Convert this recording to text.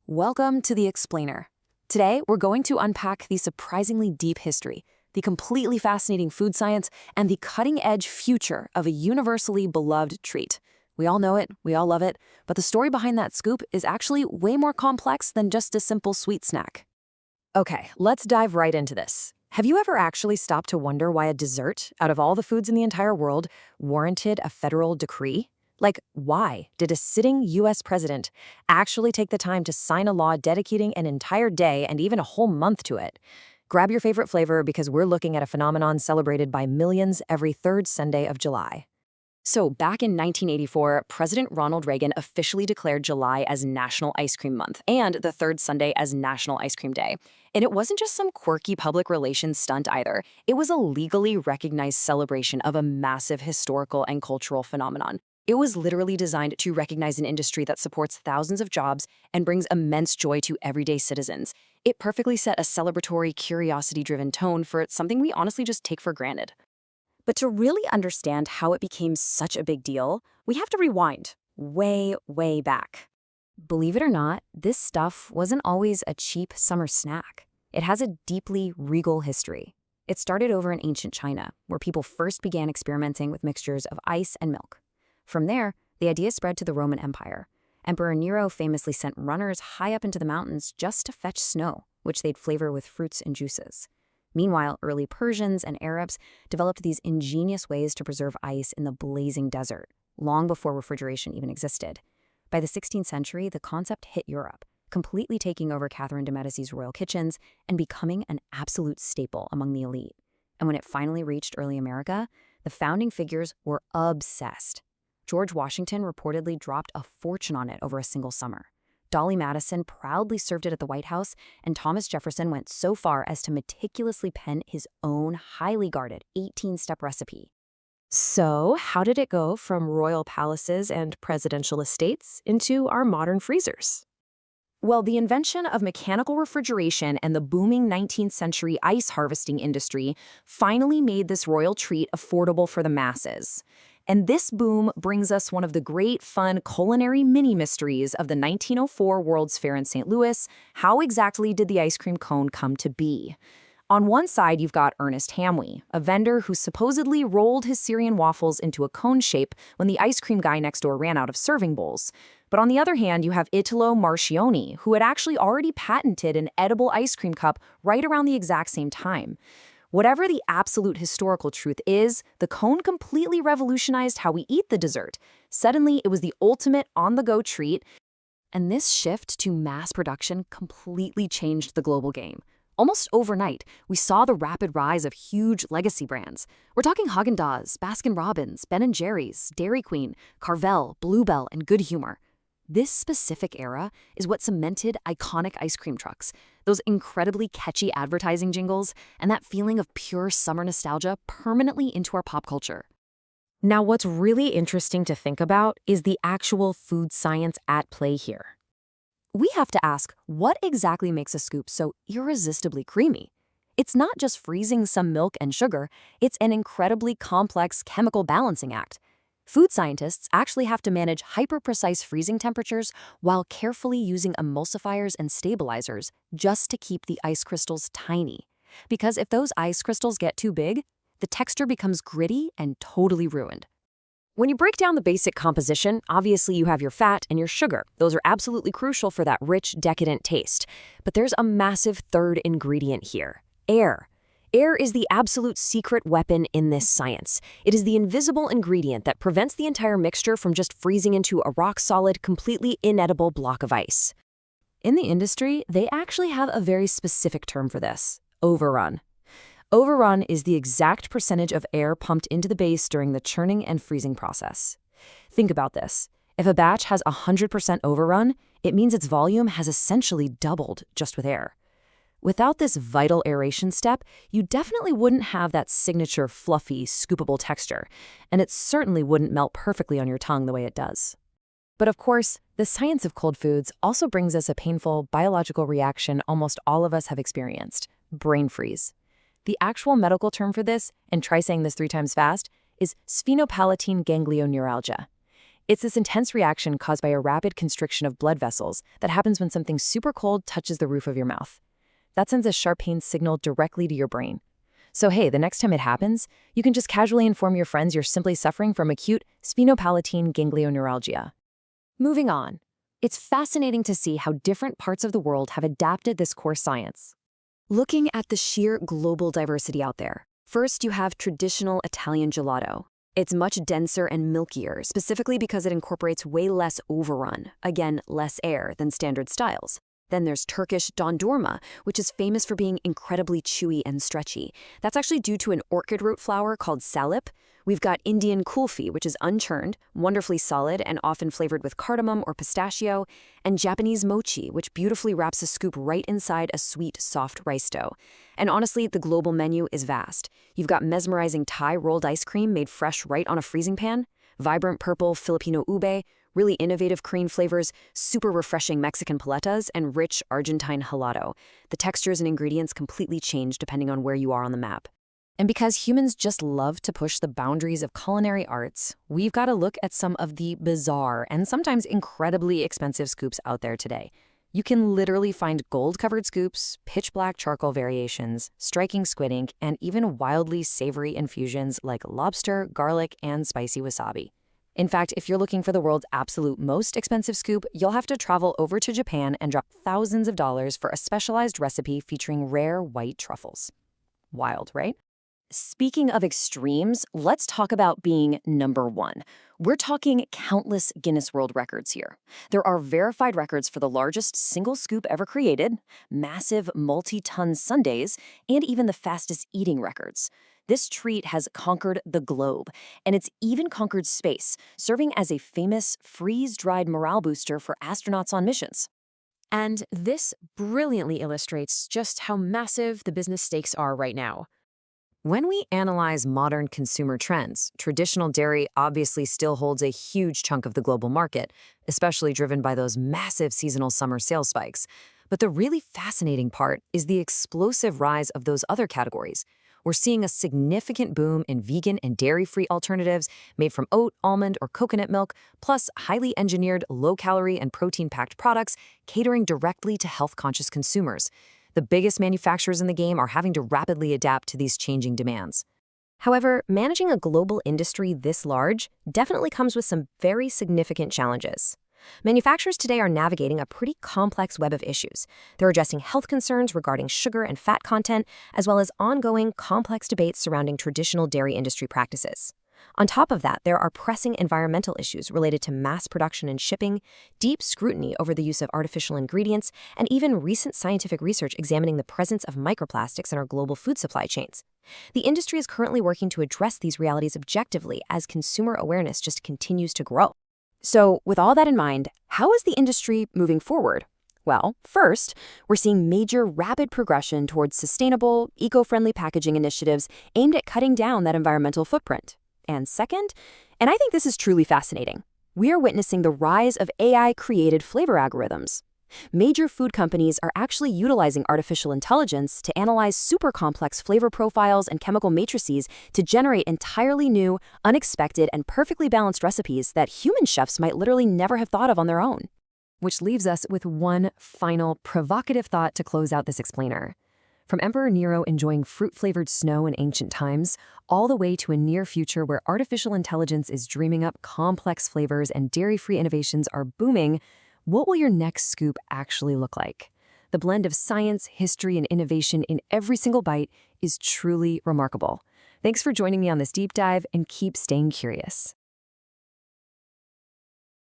Welcome to The Explainer. Today, we're going to unpack the surprisingly deep history, the completely fascinating food science, and the cutting-edge future of a universally beloved treat. We all know it, we all love it, but the story behind that scoop is actually way more complex than just a simple sweet snack. Okay, let's dive right into this. Have you ever actually stopped to wonder why a dessert, out of all the foods in the entire world, warranted a federal decree? Like, why did a sitting U.S. president actually take the time to sign a law dedicating an entire day and even a whole month to it? Grab your favorite flavor because we're looking at a phenomenon celebrated by millions every third Sunday of July. So, back in 1984, President Ronald Reagan officially declared July as National Ice Cream Month and the third Sunday as National Ice Cream Day. And it wasn't just some quirky public relations stunt either. It was a legally recognized celebration of a massive historical and cultural phenomenon. It was literally designed to recognize an industry that supports thousands of jobs and brings immense joy to everyday citizens. It perfectly set a celebratory, curiosity-driven tone for something we honestly just take for granted. But to really understand how it became such a big deal, we have to rewind way, way back. Believe it or not, this stuff wasn't always a cheap summer snack. It has a deeply regal history. It started over in ancient China, where people first began experimenting with mixtures of ice and milk. From there, the idea spread to the Roman Empire. Emperor Nero famously sent runners high up into the mountains just to fetch snow, which they'd flavor with fruits and juices. Meanwhile, early Persians and Arabs developed these ingenious ways to preserve ice in the blazing desert, long before refrigeration even existed. By the 16th century, the concept hit Europe, completely taking over Catherine de Medicis' royal kitchens and becoming an absolute staple among the elite. And when it finally reached early America, the founding figures were obsessed. George Washington reportedly dropped a fortune on it over a single summer. Dolly Madison proudly served it at the White House, and Thomas Jefferson went so far as to meticulously pen his own highly guarded 18-step recipe. So, how did it go from royal palaces and presidential estates into our modern freezers? Well, the invention of mechanical refrigeration and the booming 19th century ice harvesting industry finally made this royal treat affordable for the masses. And this boom brings us one of the great, fun culinary mini-mysteries of the 1904 World's Fair in St. Louis. How exactly did the ice cream cone come to be? On one side, you've got Ernest Hamwi, a vendor who supposedly rolled his Syrian waffles into a cone shape when the ice cream guy next door ran out of serving bowls. But on the other hand, you have Italo Marchionni, who had actually already patented an edible ice cream cup right around the exact same time. Whatever the absolute historical truth is, the cone completely revolutionized how we eat the dessert. Suddenly, it was the ultimate on-the-go treat, and this shift to mass production completely changed the global game. Almost overnight, we saw the rapid rise of huge legacy brands. We're talking Häagen-Dazs, Baskin-Robbins, Ben & Jerry's, Dairy Queen, Carvel, Bluebell, and Good Humor. This specific era is what cemented iconic ice cream trucks, those incredibly catchy advertising jingles, and that feeling of pure summer nostalgia permanently into our pop culture. Now, what's really interesting to think about is the actual food science at play here. We have to ask, what exactly makes a scoop so irresistibly creamy? It's not just freezing some milk and sugar, it's an incredibly complex chemical balancing act. Food scientists actually have to manage hyper-precise freezing temperatures while carefully using emulsifiers and stabilizers just to keep the ice crystals tiny. Because if those ice crystals get too big, the texture becomes gritty and totally ruined. When you break down the basic composition, obviously you have your fat and your sugar. Those are absolutely crucial for that rich, decadent taste. But there's a massive third ingredient here: air. Air is the absolute secret weapon in this science. It is the invisible ingredient that prevents the entire mixture from just freezing into a rock-solid, completely inedible block of ice. In the industry, they actually have a very specific term for this: overrun. Overrun is the exact percentage of air pumped into the base during the churning and freezing process. Think about this. If a batch has 100% overrun, it means its volume has essentially doubled just with air. Without this vital aeration step, you definitely wouldn't have that signature fluffy, scoopable texture, and it certainly wouldn't melt perfectly on your tongue the way it does. But of course, the science of cold foods also brings us a painful biological reaction almost all of us have experienced: brain freeze. The actual medical term for this, and try saying this 3 times fast, is sphenopalatine ganglioneuralgia. It's this intense reaction caused by a rapid constriction of blood vessels that happens when something super cold touches the roof of your mouth. That sends a sharp pain signal directly to your brain. So hey, the next time it happens, you can just casually inform your friends you're simply suffering from acute sphenopalatine ganglioneuralgia. Moving on. It's fascinating to see how different parts of the world have adapted this core science. Looking at the sheer global diversity out there, first you have traditional Italian gelato. It's much denser and milkier, specifically because it incorporates way less overrun, again, less air than standard styles. Then there's Turkish dondurma, which is famous for being incredibly chewy and stretchy. That's actually due to an orchid root flower called salip. We've got Indian kulfi, which is unchurned, wonderfully solid, and often flavored with cardamom or pistachio, and Japanese mochi, which beautifully wraps a scoop right inside a sweet, soft rice dough. And honestly, the global menu is vast. You've got mesmerizing Thai rolled ice cream made fresh right on a freezing pan, vibrant purple Filipino ube, really innovative Korean flavors, super refreshing Mexican paletas, and rich Argentine helado. The textures and ingredients completely change depending on where you are on the map. And because humans just love to push the boundaries of culinary arts, we've got to look at some of the bizarre and sometimes incredibly expensive scoops out there today. You can literally find gold-covered scoops, pitch-black charcoal variations, striking squid ink, and even wildly savory infusions like lobster, garlic, and spicy wasabi. In fact, if you're looking for the world's absolute most expensive scoop, you'll have to travel over to Japan and drop thousands of dollars for a specialized recipe featuring rare white truffles. Wild, right? Speaking of extremes, let's talk about being number one. We're talking countless Guinness World Records here. There are verified records for the largest single scoop ever created, massive multi-ton sundaes, and even the fastest eating records. This treat has conquered the globe, and it's even conquered space, serving as a famous freeze-dried morale booster for astronauts on missions. And this brilliantly illustrates just how massive the business stakes are right now. When we analyze modern consumer trends, traditional dairy obviously still holds a huge chunk of the global market, especially driven by those massive seasonal summer sales spikes. But the really fascinating part is the explosive rise of those other categories. We're seeing a significant boom in vegan and dairy-free alternatives made from oat, almond, or coconut milk, plus highly engineered, low-calorie and protein-packed products catering directly to health-conscious consumers. The biggest manufacturers in the game are having to rapidly adapt to these changing demands. However, managing a global industry this large definitely comes with some very significant challenges. Manufacturers today are navigating a pretty complex web of issues. They're addressing health concerns regarding sugar and fat content, as well as ongoing complex debates surrounding traditional dairy industry practices. On top of that, there are pressing environmental issues related to mass production and shipping, deep scrutiny over the use of artificial ingredients, and even recent scientific research examining the presence of microplastics in our global food supply chains. The industry is currently working to address these realities objectively as consumer awareness just continues to grow. So, with all that in mind, how is the industry moving forward? Well, first, we're seeing major rapid progression towards sustainable, eco-friendly packaging initiatives aimed at cutting down that environmental footprint. And second, and I think this is truly fascinating, we are witnessing the rise of AI-created flavor algorithms. Major food companies are actually utilizing artificial intelligence to analyze super complex flavor profiles and chemical matrices to generate entirely new, unexpected, and perfectly balanced recipes that human chefs might literally never have thought of on their own. Which leaves us with one final provocative thought to close out this explainer. From Emperor Nero enjoying fruit-flavored snow in ancient times, all the way to a near future where artificial intelligence is dreaming up complex flavors and dairy-free innovations are booming, what will your next scoop actually look like? The blend of science, history, and innovation in every single bite is truly remarkable. Thanks for joining me on this deep dive, and keep staying curious.